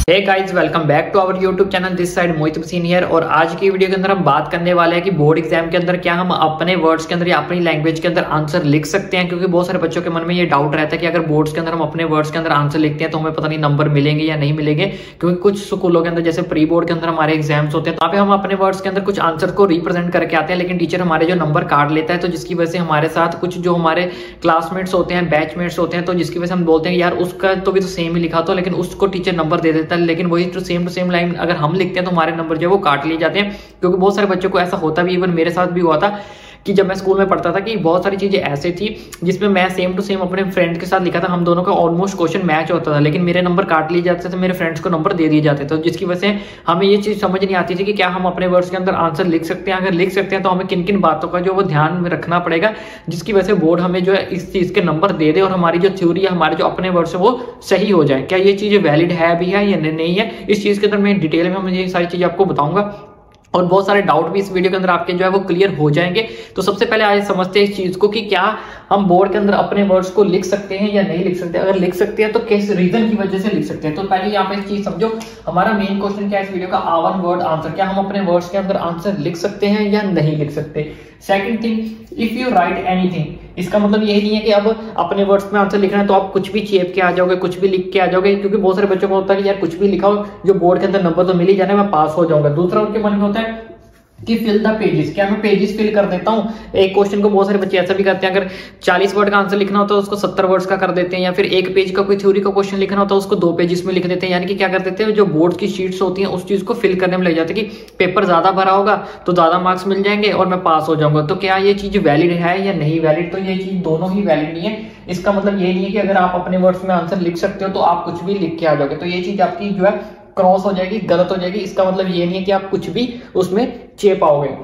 Hey guys, welcome back to our YouTube channel. This side Mohit Hussain here. और आज की video के अंदर हम बात करने वाले हैं कि बोर्ड एग्जाम के अंदर क्या हम अपने वर्ड्स के अंदर या अपनी लैंग्वेज के अंदर आंसर लिख सकते हैं। क्योंकि बहुत सारे बच्चों के मन में ये डाउट रहता है कि अगर बोर्ड्स के अंदर हम अपने वर्ड्स के अंदर आंसर लिखते हैं तो हमें पता नहीं नंबर मिलेंगे या नहीं मिलेंगे। क्योंकि कुछ स्कूलों के अंदर जैसे प्री बोर्ड के अंदर हमारे एग्जाम्स होते हैं, वहाँ पे हम अपने वर्ड्स के अंदर कुछ आंसर को रिप्रेजेंट करके आते हैं, लेकिन टीचर हमारे जो नंबर काट लेता है, तो जिसकी वजह से हमारे साथ कुछ जो हमारे क्लासमेट्स होते हैं, बैचमेट्स होते हैं, तो जिसकी वजह से हम बोलते हैं यार उसका तो भी तो सेम ही लिखा तो, लेकिन उसको टीचर नंबर दे देता है, लेकिन वही सेम टू सेम लाइन अगर हम लिखते हैं तो हमारे नंबर जो है वो काट लिए जाते हैं। क्योंकि बहुत सारे बच्चों को ऐसा होता भी, इवन मेरे साथ भी हुआ था कि जब मैं स्कूल में पढ़ता था कि बहुत सारी चीजें ऐसे थी जिसमें मैं सेम टू सेम अपने फ्रेंड के साथ लिखा था, हम दोनों का ऑलमोस्ट क्वेश्चन मैच होता था, लेकिन मेरे नंबर काट लिए जाते थे, मेरे फ्रेंड्स को नंबर दे दिए जाते थे। जिसकी वजह से हमें ये चीज समझ नहीं आती थी कि क्या हम अपने वर्ड्स के अंदर आंसर लिख सकते हैं। अगर लिख सकते हैं तो हमें किन किन बातों का जो वो ध्यान में रखना पड़ेगा, जिसकी वजह से बोर्ड हमें जो है इस चीज के नंबर दे दे और हमारी जो थ्योरी है, हमारे जो अपने वर्ड्स है वो सही हो जाए। क्या ये चीज वैलिड है भी है या नहीं है, इस चीज के अंदर मैं डिटेल में मुझे ये सारी चीजें आपको बताऊंगा और बहुत सारे डाउट भी इस वीडियो के अंदर आपके जो है वो क्लियर हो जाएंगे। तो सबसे पहले आज समझते हैं इस चीज को कि क्या हम बोर्ड के अंदर अपने वर्ड्स को लिख सकते हैं या नहीं लिख सकते। अगर लिख सकते हैं तो किस रीजन की वजह से लिख सकते हैं। तो पहले यहाँ पे इस चीज समझो, हमारा मेन क्वेश्चन क्या है इस वीडियो का, आवर वर्ड आंसर। क्या हम अपने वर्ड्स के अंदर आंसर लिख सकते हैं या नहीं लिख सकते। Second thing, if you right anything, इसका मतलब यही नहीं है कि अब अपने वर्ड्स में आंसर लिखना है तो आप कुछ भी चेप के आ जाओगे, कुछ भी लिख के आ जाओगे। क्योंकि बहुत सारे बच्चों को होता है कि यार कुछ भी लिखाओ, जो बोर्ड के अंदर नंबर तो मिल ही जाना, मैं पास हो जाऊंगा। दूसरा उनके मन में होता है कि फिल द पेजेस, क्या मैं पेजेस फिल कर देता हूं। एक क्वेश्चन को बहुत सारे बच्चे ऐसा भी करते हैं, अगर 40 वर्ड का आंसर लिखना होता है उसको 70 वर्ड्स का कर देते हैं, या फिर एक पेज का कोई थ्योरी का क्वेश्चन लिखना होता है उसको 2 पेजेस में लिख देते हैं। यानी कि क्या कर देते हैं, जो बोर्ड की शीट्स होती हैं उस चीज को फिल करने में लग जाते हैं कि पेपर ज्यादा भरा होगा तो ज्यादा मार्क्स मिल जाएंगे और मैं पास हो जाऊंगा। तो क्या ये चीज वैलिड है या नहीं वैलिड, तो ये चीज दोनों ही वैलिड नहीं है। इसका मतलब ये नहीं है कि अगर आप अपने वर्ड्स में आंसर लिख सकते हो तो आप कुछ भी लिख के आ जाओगे, तो ये चीज आपकी जो है क्रॉस हो जाएगी, गलत हो जाएगी। इसका मतलब ये नहीं है कि आप कुछ भी उसमें चेप आओगे।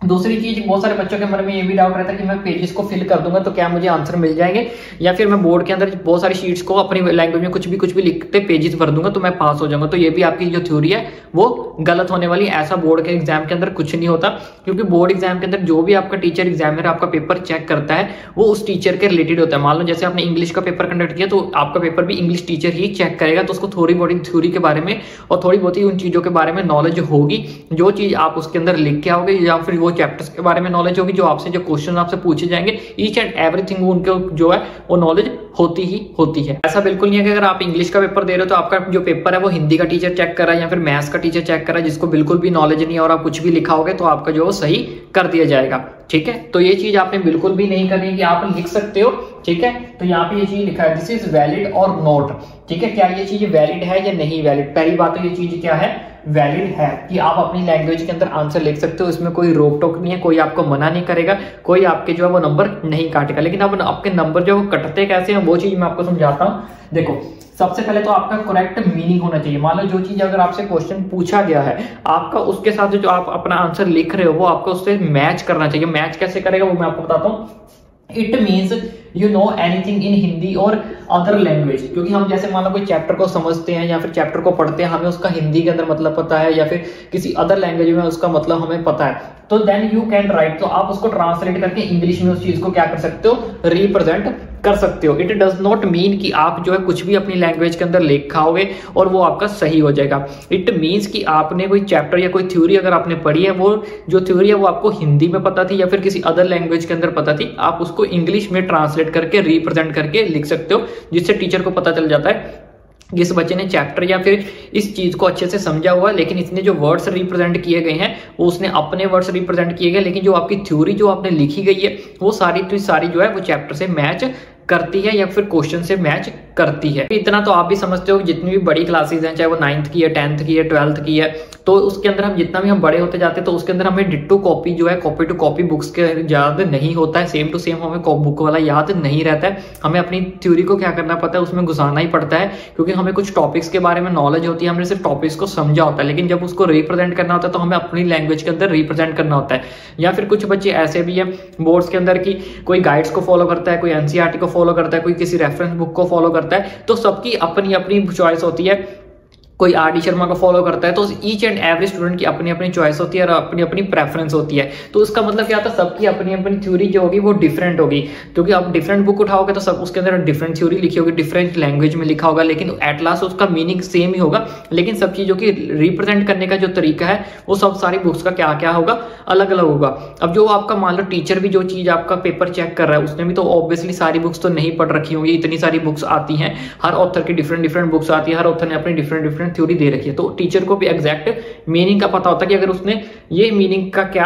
दूसरी चीज, बहुत सारे बच्चों के मन में ये भी डाउट रहता है कि मैं पेजेस को फिल कर दूंगा तो क्या मुझे आंसर मिल जाएंगे, या फिर मैं बोर्ड के अंदर बहुत सारी शीट्स को अपनी लैंग्वेज में कुछ भी लिखते पेजेस भर दूंगा तो मैं पास हो जाऊंगा। तो ये भी आपकी जो थ्योरी है वो गलत होने वाली। ऐसा बोर्ड के एग्जाम के अंदर कुछ नहीं होता। क्योंकि बोर्ड एग्जाम के अंदर जो भी आपका टीचर एग्जामिनर आपका पेपर चेक करता है वो उस टीचर के रिलेटेड होता है। मान लो जैसे आपने इंग्लिश का पेपर कंडक्ट किया तो आपका पेपर भी इंग्लिश टीचर ही चेक करेगा, तो उसको थोड़ी बहुत थ्योरी के बारे में और थोड़ी बहुत ही उन चीजों के बारे में नॉलेज होगी, जो चीज आप उसके अंदर लिख के आओगे, या फिर वो चैप्टर्स के बारे में नॉलेज होगी, जो आपसे जो क्वेश्चन आपसे पूछे जाएंगे, ईच एंड एवरीथिंग उनको जो है वो नॉलेज होती ही होती है। ऐसा बिल्कुल नहीं है कि अगर आप इंग्लिश का पेपर दे रहे हो तो आपका जो पेपर है वो हिंदी का टीचर चेक कर रहा है या फिर मैथ्स का टीचर चेक कर रहा है, जिसको बिल्कुल भी नॉलेज नहीं है, और आप कुछ भी लिखाओगे तो आपका जो सही कर दिया जाएगा। ठीक है, तो ये चीज आपने बिल्कुल भी नहीं करनी कि आप लिख सकते हो। ठीक है, तो यहाँ पे ये चीज लिखा है दिस इज वैलिड और नॉट। ठीक है, क्या ये चीज वैलिड है या नहीं वैलिड। पहली बात तो ये चीज क्या है, वैलिड है कि आप अपनी लैंग्वेज के अंदर आंसर लिख सकते हो, इसमें कोई रोक टोक नहीं है, कोई आपको मना नहीं करेगा, कोई आपके जो है वो नंबर नहीं काटेगा। लेकिन अब आपके नंबर जो कटते कैसे हैं वो चीज मैं आपको समझाता हूँ। देखो, सबसे पहले तो आपका करेक्ट मीनिंग होना चाहिए। मान लो जो चीज अगर आपसे क्वेश्चन पूछा गया है, आपका उसके साथ जो आप अपना आंसर लिख रहे हो वो आपको उससे मैच करना चाहिए। मैच कैसे करेगा वो मैं आपको बताता हूँ। It means you know anything in Hindi और अदर लैंग्वेज। क्योंकि हम जैसे मान लो कोई चैप्टर को समझते हैं या फिर चैप्टर को पढ़ते हैं, हमें उसका हिंदी के अंदर मतलब पता है या फिर किसी अदर लैंग्वेज में उसका मतलब हमें पता है, तो देन यू कैन राइट, तो आप उसको ट्रांसलेट करके इंग्लिश में उस चीज को क्या कर सकते हो, रिप्रेजेंट कर सकते हो। इट डज नॉट मीन कि आप जो है कुछ भी अपनी लैंग्वेज के अंदर लिखाओगे और वो आपका सही हो जाएगा। इट मीन्स कि आपने कोई चैप्टर या कोई थ्योरी अगर आपने पढ़ी है, वो जो थ्योरी है वो आपको हिंदी में पता थी या फिर किसी अदर लैंग्वेज के अंदर पता थी, आप उसको इंग्लिश में ट्रांसलेट करके रिप्रेजेंट करके लिख सकते हो, जिससे टीचर को पता चल जाता है कि इस बच्चे ने चैप्टर या फिर इस चीज को अच्छे से समझा हुआ, लेकिन इसने जो वर्ड्स रिप्रेजेंट किए गए हैं वो उसने अपने वर्ड्स रिप्रेजेंट किए गए, लेकिन जो आपकी थ्योरी जो आपने लिखी गई है वो सारी जो है वो चैप्टर से मैच करती है या फिर क्वेश्चन से मैच करती है। इतना तो आप भी समझते हो कि जितनी भी बड़ी क्लासेस हैं, चाहे वो 9th की है, 10th की है, 12th की है, तो उसके अंदर हम जितना भी हम बड़े होते जाते हैं तो उसके अंदर हमें डिट्टो कॉपी जो है कॉपी टू कॉपी बुक्स के याद नहीं होता है, सेम टू सेम हमें बुक वाला याद नहीं रहता है। हमें अपनी थ्योरी को क्या करना पड़ता है, उसमें घुसाना ही पड़ता है, क्योंकि हमें कुछ टॉपिक्स के बारे में नॉलेज होती है, हमने सिर्फ टॉपिक्स को समझा होता है, लेकिन जब उसको रिप्रेजेंट करना होता है तो हमें अपनी लैंग्वेज के अंदर रिप्रेजेंट करना होता है। या फिर कुछ बच्चे ऐसे भी हैं बोर्ड्स के अंदर की कोई गाइड्स को फॉलो करता है, कोई एनसीईआरटी को फॉलो करता है, कोई किसी रेफरेंस बुक को फॉलो करता है, तो सबकी अपनी अपनी चॉइस होती है कोई आर डी शर्मा को फॉलो करता है, तो ईच एंड एवरी स्टूडेंट की अपनी अपनी चॉइस होती है और अपनी अपनी प्रेफरेंस होती है। तो उसका मतलब क्या होता है, सबकी अपनी अपनी थ्योरी जो होगी वो डिफरेंट होगी, क्योंकि आप डिफरेंट बुक उठाओगे तो सब उसके अंदर डिफरेंट थ्योरी लिखी होगी, डिफरेंट लैंग्वेज में लिखा होगा, लेकिन एट लास्ट उसका मीनिंग सेम ही होगा। लेकिन सब चीज़ों की रिप्रेजेंट करने का जो तरीका है वो सब सारी बुक्स का क्या क्या होगा, अलग अलग होगा। अब जो आपका मान लो टीचर भी जो चीज़ आपका पेपर चेक कर रहा है उसने भी तो ऑब्वियसली सारी बुक्स तो नहीं पढ़ रखी होंगी, इतनी सारी बुक्स आती हैं, हर ऑथर की डिफरेंट डिफरेंट बुक्स आती है, हर ऑथर ने अपनी डिफरेंट डिफरेंट थ्योरी दे रखी है। तो टीचर को भी एग्जैक्ट मीनिंग का पता होता है कि अगर उसने ये मीनिंग का क्या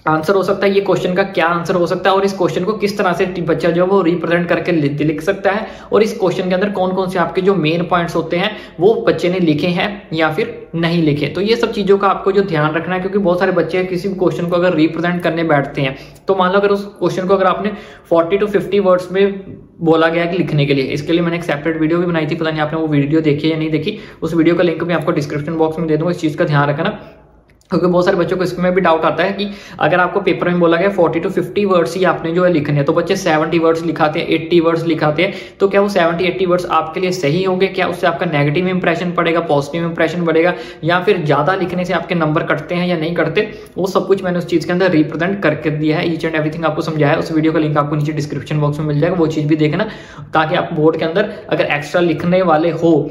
आंसर हो सकता है, ये क्वेश्चन का क्या आंसर हो सकता है, और इस क्वेश्चन को किस तरह से बच्चा जो है वो रिप्रेजेंट करके लिख सकता है, और इस क्वेश्चन के अंदर कौन कौन से आपके जो मेन पॉइंट्स होते हैं वो बच्चे ने लिखे हैं या फिर नहीं लिखे। तो ये सब चीजों का आपको जो ध्यान रखना है, क्योंकि बहुत सारे बच्चे किसी भी क्वेश्चन को अगर रिप्रेजेंट करने बैठते हैं तो मान लो अगर उस क्वेश्चन को अगर आपने 40 to 50 वर्ड्स में बोला गया कि लिखने के लिए, इसके लिए मैंने एक सेपरेट वीडियो भी बनाई थी, पता नहीं आपने वो वीडियो देखी या नहीं देखी, उस वीडियो का लिंक मैं आपको डिस्क्रिप्शन बॉक्स में दे दूंगा। इस चीज का ध्यान रखना, क्योंकि बहुत सारे बच्चों को इसमें भी डाउट आता है कि अगर आपको पेपर में बोला गया 40 to 50 वर्ड्स ही आपने जो है लिखने हैं, तो बच्चे 70 वर्ड्स लिखाते हैं, 80 वर्ड्स लिखाते हैं, तो क्या वो 70-80 वर्ड्स आपके लिए सही होंगे? क्या उससे आपका नेगेटिव इंप्रेशन पड़ेगा, पॉजिटिव इंप्रेशन बढ़ेगा, या फिर ज्यादा लिखने से आपके नंबर कटते हैं या नहीं कटते? वो सब कुछ मैंने उस चीज के अंदर रिप्रेजेंट करके दिया है, ईच एंड एवरीथिंग आपको समझाया है। उस वीडियो का लिंक आपको नीचे डिस्क्रिप्शन बॉक्स में मिल जाएगा, वो चीज भी देखना, ताकि आप बोर्ड के अंदर अगर एक्स्ट्रा लिखने वाले हो,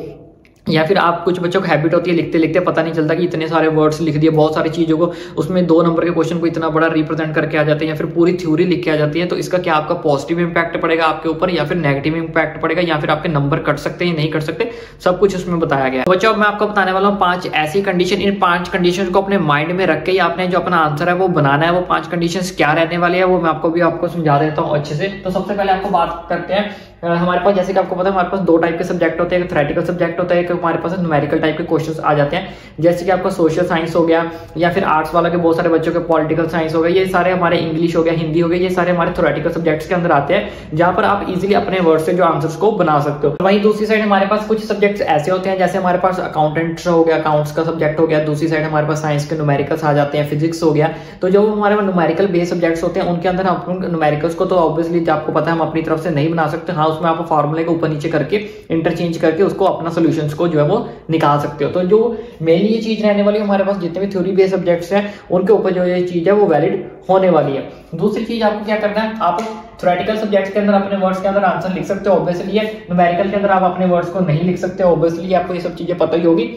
या फिर आप कुछ बच्चों को हैबिट होती है लिखते लिखते पता नहीं चलता कि इतने सारे वर्ड्स लिख दिए, बहुत सारी चीजों को उसमें 2 नंबर के क्वेश्चन को इतना बड़ा रिप्रेजेंट करके आ जाते हैं, या फिर पूरी थ्योरी लिख के आ जाती है, तो इसका क्या आपका पॉजिटिव इंपैक्ट पड़ेगा आपके ऊपर, या फिर नेगेटिव इंपैक्ट पड़ेगा, या फिर आपके नंबर कट सकते हैं नहीं कट सकते, सब कुछ उसमें बताया गया है। बच्चों अब मैं आपको बताने वाला हूँ 5 ऐसी कंडीशन, इन 5 कंडीशन को अपने माइंड में रख के आपने जो अपना आंसर है वो बनाना है। वो 5 कंडीशन क्या रहने वाली है वो मैं आपको समझा देता हूँ अच्छे से। तो सबसे पहले आपको बात करते हैं, हमारे पास जैसे कि आपको पता है हमारे पास 2 टाइप के सब्जेक्ट होते हैं, एक थ्योरेटिकल सब्जेक्ट होता है, एक हमारे पास न्यूमेरिकल टाइप के क्वेश्चंस आ जाते हैं, जैसे कि आपका सोशल साइंस हो गया, या फिर आर्ट्स वाला के बहुत सारे बच्चों के पॉलिटिकल साइंस हो गया, ये सारे हमारे इंग्लिश हो गया, हिंदी हो गया, ये सारे हमारे थ्योरेटिकल सब्जेक्ट्स के अंदर आते हैं, जहां पर आप इजीली अपने वर्ड से जो आंसर्स को बना सकते हो। वहीं दूसरी साइड हमारे पास कुछ सब्जेक्ट्स ऐसे होते हैं, जैसे हमारे पास अकाउंटेंट्स हो गया, अकाउंट्स का सब्जेक्ट हो गया, दूसरी साइड हमारे पास साइंस के न्यूमेरिकल्स आ जाते हैं, फिजिक्स हो गया। तो जो हमारे न्यूमेरिकल बेस्ड सब्जेक्ट्स होते हैं उनके अंदर हम न्यूमेरिकल्स को तो ऑब्वियसली आपको पता है हम अपनी तरफ से नहीं बना सकते, हाँ उसमें आप फॉर्मूले को ऊपर नीचे करके इंटरचेंज करके उसको अपना सॉल्यूशंस को जो है वो निकाल सकते हो। तो जो मेनली ये चीज रहने वाली है हमारे पास जितने भी थ्योरी बेस्ड सब्जेक्ट्स हैं उनके ऊपर जो ये चीज है वो वैलिड होने वाली है। दूसरी चीज आपको क्या करना है, आप थ्योरेटिकल सब्जेक्ट्स के अंदर अपने वर्ड्स के अंदर आंसर लिख सकते हो ऑब्वियसली, न्यूमेरिकल के अंदर आप अपने वर्ड्स को नहीं लिख सकते ऑब्वियसली, आपको ये सब चीजें पता ही होगी।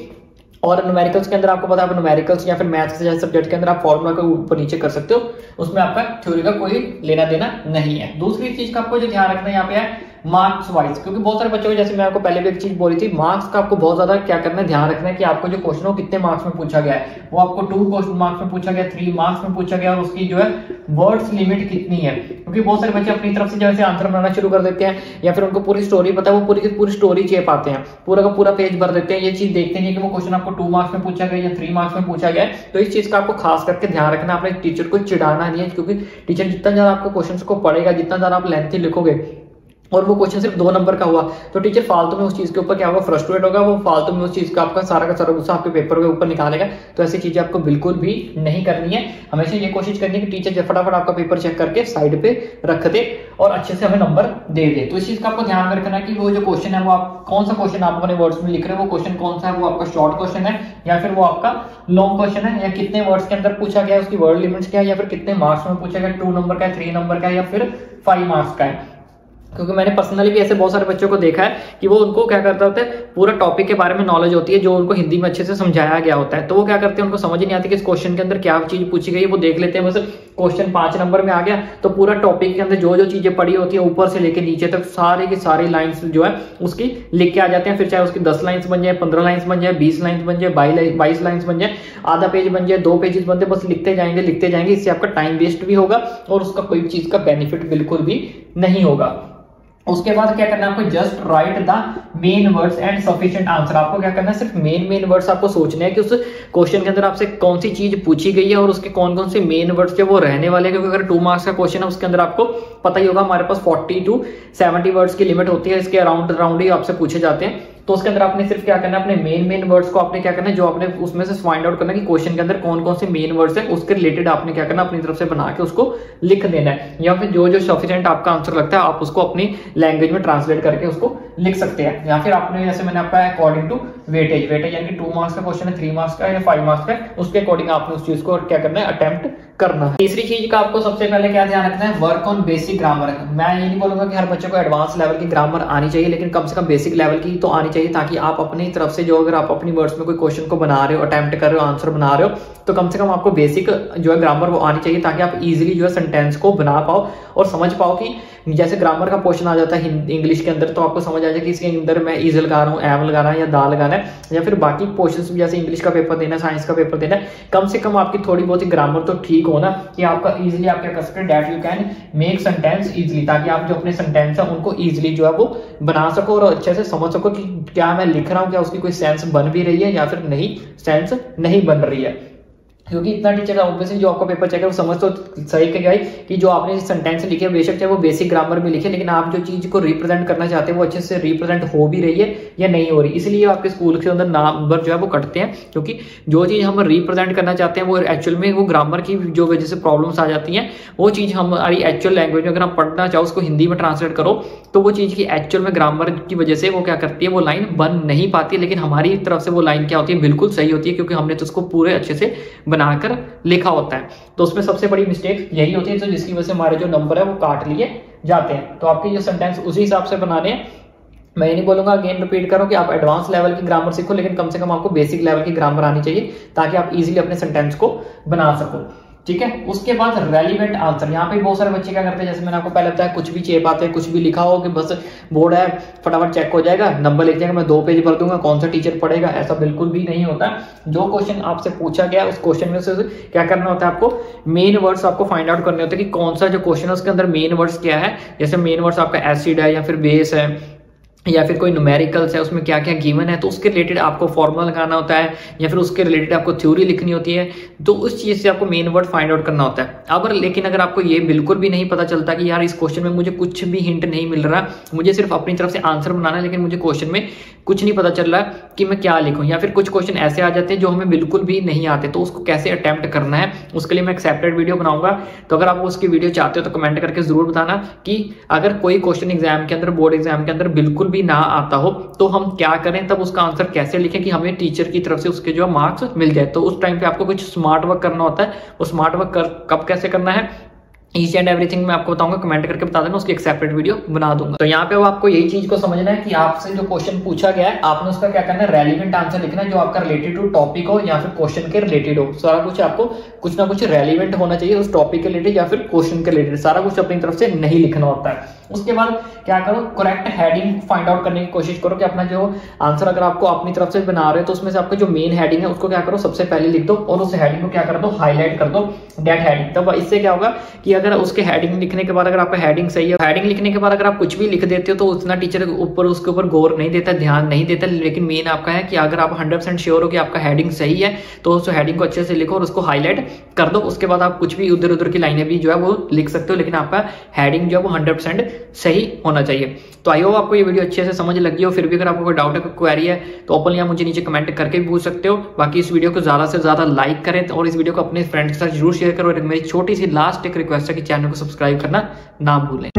और न्यूमेरिकल्स के अंदर आपको पता है न्यूमेरिकल्स या फिर मैथ्स जैसे सब्जेक्ट के अंदर आप फॉर्मूला को ऊपर नीचे कर सकते हो, उसमें आपका थ्योरी का कोई लेना देना नहीं है। दूसरी चीज का आपको जो ध्यान रखना है यहाँ पे है मार्क्स वाइज, क्योंकि बहुत सारे बच्चों को जैसे मैं आपको पहले भी एक चीज बोली थी, मार्क्स का आपको बहुत ज्यादा क्या करना है, ध्यान रखना है कि आपको जो क्वेश्चन हो कितने मार्क्स में पूछा गया है, वो आपको 2 मार्क्स में पूछा गया, 3 मार्क्स में पूछा गया, और उसकी जो है वर्ड्स लिमिट कितनी है। क्योंकि बहुत सारे बच्चे अपनी तरफ से जैसे आंसर बनाना शुरू कर देते हैं, या फिर उनको पूरी स्टोरी पता है, वो पूरी की पूरी स्टोरी चेप पाते हैं, पूरा का पूरा पेज भर देते हैं, ये चीज देखते नहीं कि वो क्वेश्चन आपको 2 मार्क्स में पूछा गया या 3 मार्क्स में पूछा गया है। तो इस चीज का आपको खास करके ध्यान रखना, अपने टीचर को चिढ़ाना नहीं है, क्योंकि टीचर जितना ज्यादा आपको क्वेश्चन को पढ़ेगा, जितना ज्यादा आप लेंथी लिखोगे और वो क्वेश्चन सिर्फ 2 नंबर का हुआ, तो टीचर फालतू में उस चीज के ऊपर क्या होगा, फ्रस्ट्रेट होगा, वो फालतू में उस चीज का आपका सारा गुस्सा आपके पेपर के ऊपर निकालेगा। तो ऐसी चीजें आपको बिल्कुल भी नहीं करनी है। हमेशा ये कोशिश करनी है कि टीचर फटाफट आपका पेपर चेक करके साइड पे रख दे और अच्छे से हमें नंबर दे दे। तो इस चीज का आपको ध्यान रखना है कि वो जो क्वेश्चन है वो आप कौन सा क्वेश्चन आप अपने वर्ड्स में लिख रहे हो, वो क्वेश्चन कौन सा है, वो आपका शॉर्ट क्वेश्चन है या फिर वो आपका लॉन्ग क्वेश्चन है, या कितने वर्ड्स के अंदर पूछा गया है, उसकी वर्ड लिमिट्स क्या है, या फिर कितने मार्क्स में पूछा गया, 2 नंबर का है, 3 नंबर का है, या फिर 5 मार्क्स का है। क्योंकि मैंने पर्सनली भी ऐसे बहुत सारे बच्चों को देखा है कि वो उनको क्या करता होता है, पूरा टॉपिक के बारे में नॉलेज होती है जो उनको हिंदी में अच्छे से समझाया गया होता है, तो वो क्या करते हैं, उनको समझ ही नहीं आती कि इस क्वेश्चन के अंदर क्या चीज पूछी गई है, वो देख लेते हैं बस क्वेश्चन 5 नंबर में आ गया, तो पूरा टॉपिक के अंदर जो जो चीजें पड़ी होती है ऊपर से लेके नीचे तक सारे की सारी लाइंस जो है उसकी लिख के आ जाते हैं। फिर चाहे उसकी 10 लाइन्स बन जाए, 15 लाइन्स बन जाए, 20 लाइन्स बन जाए, 22 लाइन्स बन जाए, आधा पेज बन जाए, 2 पेजेस बन जाए, बस लिखते जाएंगे। इससे आपका टाइम वेस्ट भी होगा और उसका कोई चीज का बेनिफिट बिल्कुल भी नहीं होगा। उसके बाद क्या करना है आपको, just right the main words and sufficient answer. आपको क्या करना है, सिर्फ मेन वर्ड्स आपको सोचने हैं कि उस क्वेश्चन के अंदर आपसे कौन सी चीज पूछी गई है और उसके कौन कौन से मेन वर्ड्स जो वो रहने वाले हैं। क्योंकि अगर 2 मार्क्स का क्वेश्चन है उसके अंदर आपको पता ही होगा हमारे पास 40 to 70 वर्ड्स की लिमिट होती है, इसके अराउंड ही आपसे पूछे जाते हैं। तो उसके अंदर आपने सिर्फ क्या करना है, अपने मेन वर्ड्स को आपने क्या करना है, जो आपने उसमें से फाइंड आउट करना है कि क्वेश्चन के अंदर कौन कौन से मेन वर्ड्स है, उसके रिलेटेड आपने क्या करना है, अपनी तरफ से बना के उसको लिख देना है, या फिर जो सफिशिएंट आपका आंसर लगता है आप उसको अपनी लैंग्वेज में ट्रांसलेट करके उसको लिख सकते हैं। या फिर आपने जैसे मैंने आपका अकॉर्डिंग टू वेटेज यानी कि 2 मार्क्स का क्वेश्चन है, 3 मार्क्स का या 5 मार्क्स का, उसके अकॉर्डिंग आपने उस चीज को क्या करना है, अटेम्प्ट करना है। तीसरी चीज का आपको सबसे पहले क्या ध्यान रखना है, वर्क ऑन बेसिक ग्रामर। मैं ये नहीं बोलूंगा कि हर बच्चे को एडवांस लेवल की ग्रामर आनी चाहिए, लेकिन कम से कम बेसिक लेवल की तो आनी चाहिए, ताकि आप अपनी तरफ से जो अगर आप अपनी वर्ड्स में कोई क्वेश्चन को बना रहे हो, अटेम्प्ट कर रहे हो, आंसर बना रहे हो, तो कम से कम आपको बेसिक जो है ग्रामर वो आनी चाहिए, ताकि आप इजीली जो है सेंटेंस को बना पाओ और समझ पाओ कि जैसे ग्रामर का क्वेश्चन आ जाता है इंग्लिश के अंदर, तो आपको समझ आ जाए कि इसके अंदर मैं इज लगा रहा हूँ, एम लगा रहा है या दा लगाना है, या फिर बाकी पोर्शंस भी जैसे इंग्लिश का पेपर देना है, साइंस का पेपर देना है, कम से कम आपकी थोड़ी बहुत ही ग्रामर तो ठीक हो ना, कि आपका इजीली आप क्या कर सकते हैं, that you can make sentence easily, ताकि आप जो अपने सेंटेंस है उनको इजीली जो है वो बना सको और अच्छे से समझ सको कि क्या मैं लिख रहा हूँ, क्या उसकी कोई सेंस बन भी रही है या फिर नहीं, सेंस नहीं बन रही है। क्योंकि इतना टीचर ऑब्वियसली जो आपका पेपर चेक है वो समझ तो सही कहेगा कि जो आपने सेंटेंस लिखे है बेशक चाहे वो बेसिक ग्रामर में लिखे, लेकिन आप जो चीज को रिप्रेजेंट करना चाहते हैं वो अच्छे से रिप्रेजेंट हो भी रही है या नहीं हो रही, इसलिए आपके स्कूल के अंदर नंबर जो है वो कटते हैं। क्योंकि जो चीज हम रिप्रेजेंट करना चाहते हैं वो एक्चुअल में वो ग्रामर की जो वजह से प्रॉब्लम्स आ जाती हैं, वो चीज हमारी एक्चुअल लैंग्वेज में अगर हम पढ़ना चाहो उसको हिंदी में ट्रांसलेट करो, तो वो चीज की एक्चुअल में ग्रामर की वजह से वो क्या करती है, वो लाइन बन नहीं पाती, लेकिन हमारी तरफ से वो लाइन क्या होती है, बिल्कुल सही होती है, क्योंकि हमने तो उसको पूरे अच्छे से बनाकर लिखा होता है। तो उसमें सबसे बड़ी मिस्टेक यही होती है, तो जिसकी वजह से हमारे जो नंबर है वो काट लिए जाते हैं। तो आपके जो सेंटेंस उसी हिसाब से बनाने हैं। मैं ये नहीं बोलूंगा, अगेन रिपीट करो कि आप एडवांस लेवल की ग्रामर सीखो, लेकिन कम से कम आपको बेसिक लेवल की ग्रामर आनी चाहिए, ताकि आप इजीली अपने सेंटेंस को बना सको। ठीक है, उसके बाद रेलिवेंट आंसर। यहाँ पे बहुत सारे बच्चे क्या करते हैं, जैसे मैंने आपको पहले बताया, कुछ भी चेप आते हैं, कुछ भी लिखा हो कि बस बोर्ड है फटाफट चेक हो जाएगा, नंबर लिख जाएगा, मैं 2 पेज भर दूंगा, कौन सा टीचर पढ़ेगा, ऐसा बिल्कुल भी नहीं होता। जो क्वेश्चन आपसे पूछा गया उस क्वेश्चन में से क्या करना होता है, आपको मेन वर्ड्स आपको फाइंड आउट करने होते हैं कि कौन सा जो क्वेश्चन है उसके अंदर मेन वर्ड्स क्या है। जैसे मेन वर्ड्स आपका एसिड है या फिर बेस है या फिर कोई न्यूमेरिकल्स है, उसमें क्या क्या गिवन है, तो उसके रिलेटेड आपको फॉर्मूला लगाना होता है, या फिर उसके रिलेटेड आपको थ्योरी लिखनी होती है। तो उस चीज से आपको मेन वर्ड फाइंड आउट करना होता है। अब लेकिन अगर आपको ये बिल्कुल भी नहीं पता चलता कि यार इस क्वेश्चन में मुझे कुछ भी हिंट नहीं मिल रहा, मुझे सिर्फ अपनी तरफ से आंसर बनाना है, लेकिन मुझे क्वेश्चन में कुछ नहीं पता चल रहा कि मैं क्या लिखूं, या फिर कुछ क्वेश्चन ऐसे आ जाते हैं जो हमें बिल्कुल भी नहीं आते, तो उसको कैसे अटेम्प्ट करना है, उसके लिए मैं एक सेपरेट वीडियो बनाऊंगा। तो अगर आप उसकी वीडियो चाहते हो तो कमेंट करके जरूर बताना कि अगर कोई क्वेश्चन एग्जाम के अंदर, बोर्ड एग्जाम के अंदर बिल्कुल भी ना आता हो तो हम क्या करें, तब उसका आंसर कैसे लिखें कि हमें टीचर की तरफ से उसके जो मार्क्स मिल जाए। तो उस टाइम पे आपको कुछ स्मार्ट वर्क करना होता है। वो स्मार्ट वर्क कब कैसे करना है, ईच एंड एवरीथिंग मैं आपको बताऊंगा, कमेंट करके बता देना, उसकी एक सेपरेट वीडियो बना दूंगा। तो यहाँ पे वो आपको यही चीज को समझना है कि आपसे जो क्वेश्चन पूछा गया है आपने उसका क्या करना है, रेलिवेंट आंसर लिखना है, जो आपका रिलेटेड टू टॉपिक हो या फिर क्वेश्चन के रिलेटेड हो। सारा कुछ आपको कुछ ना कुछ रेलिवेंट होना चाहिए उस टॉपिक के रिलेटेड या फिर क्वेश्चन के रिलेटेड, सारा कुछ अपनी तरफ से नहीं लिखना होता है। उसके बाद क्या करो, करेक्ट हेडिंग फाइंड आउट करने की कोशिश करो कि अपना जो आंसर अगर आपको अपनी तरफ से बना रहे हो तो उसमें से आपका जो मेन हेडिंग है उसको क्या करो, सबसे पहले लिख दो और उस हेडिंग को क्या कर दो, हाईलाइट कर दो, दैट हेडिंग। तब इससे क्या होगा कि अगर उसके हेडिंग लिखने के बाद अगर आपका हेडिंग सही है, हेडिंग लिखने के बाद अगर आप कुछ भी लिख देते हो तो उतना टीचर ऊपर उसके ऊपर गौर नहीं देता, ध्यान नहीं देता। लेकिन मेन आपका है कि अगर आप 100% श्योर हो कि आपका हेडिंग सही है तो उस हेडिंग को अच्छे से लिखो और उसको हाईलाइट कर दो। उसके बाद आप कुछ भी उधर उधर की लाइनें भी जो है वो लिख सकते हो, लेकिन आपका हेडिंग जो है वो 100% सही होना चाहिए। तो आई होप आपको ये वीडियो अच्छे से समझ लगी हो। फिर भी अगर आपको कोई डाउट है, कोई क्वेरी है तो ओपनली आप मुझे नीचे कमेंट करके भी पूछ सकते हो। बाकी इस वीडियो को ज्यादा से ज्यादा लाइक करें और इस वीडियो को अपने फ्रेंड्स के साथ जरूर शेयर करो। और मेरी छोटी सी लास्ट एक रिक्वेस्ट है कि चैनल को सब्सक्राइब करना ना भूलें।